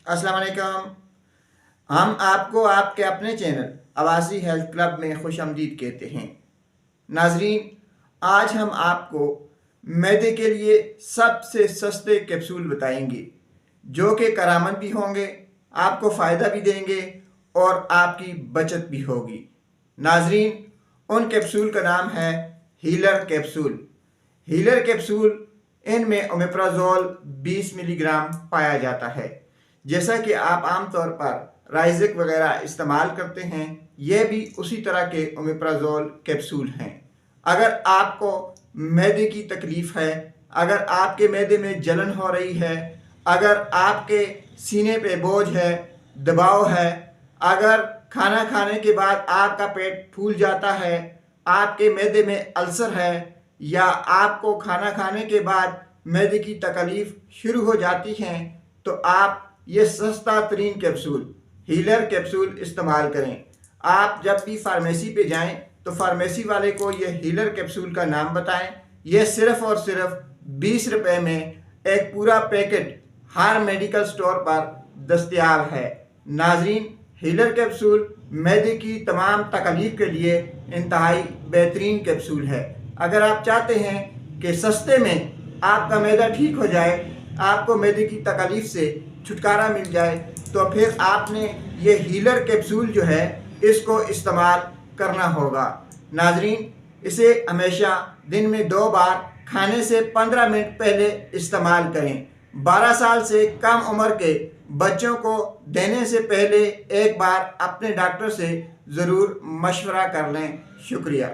अस्सलाम वालेकुम। हम आपको आपके अपने चैनल आवासी हेल्थ क्लब में खुश आमदीद कहते हैं। नाजरीन, आज हम आपको मैदे के लिए सबसे सस्ते कैप्सूल बताएंगे जो कि करामत भी होंगे, आपको फ़ायदा भी देंगे और आपकी बचत भी होगी। नाजरीन, उन कैप्सूल का नाम है हीलर कैप्सूल। हीलर कैप्सूल, इनमें ओमेप्राजोल 20 मिलीग्राम पाया जाता है। जैसा कि आप आम तौर पर राइजिक वगैरह इस्तेमाल करते हैं, यह भी उसी तरह के ओमेप्राजोल कैप्सूल हैं। अगर आपको मैदे की तकलीफ़ है, अगर आपके मैदे में जलन हो रही है, अगर आपके सीने पे बोझ है, दबाव है, अगर खाना खाने के बाद आपका पेट फूल जाता है, आपके मैदे में अल्सर है, या आपको खाना खाने के बाद मैदे की तकलीफ़ शुरू हो जाती है, तो आप ये सस्ता तरीन कैप्सूल हीलर कैप्सूल इस्तेमाल करें। आप जब भी फार्मेसी पे जाएं तो फार्मेसी वाले को ये हीलर कैप्सूल का नाम बताएं। यह सिर्फ़ और सिर्फ 20 रुपए में एक पूरा पैकेट हर मेडिकल स्टोर पर दस्तयाब है। नाजरीन, हीलर कैप्सूल मैदे की तमाम तकलीफ़ के लिए इंतहाई बेहतरीन कैप्सूल है। अगर आप चाहते हैं कि सस्ते में आपका मैदा ठीक हो जाए, आपको मैदे की तकलीफ़ से छुटकारा मिल जाए, तो फिर आपने ये हीलर कैप्सूल जो है इसको इस्तेमाल करना होगा। नाजरीन, इसे हमेशा दिन में 2 बार खाने से 15 मिनट पहले इस्तेमाल करें। 12 साल से कम उम्र के बच्चों को देने से पहले एक बार अपने डॉक्टर से ज़रूर मशवरा कर लें। शुक्रिया।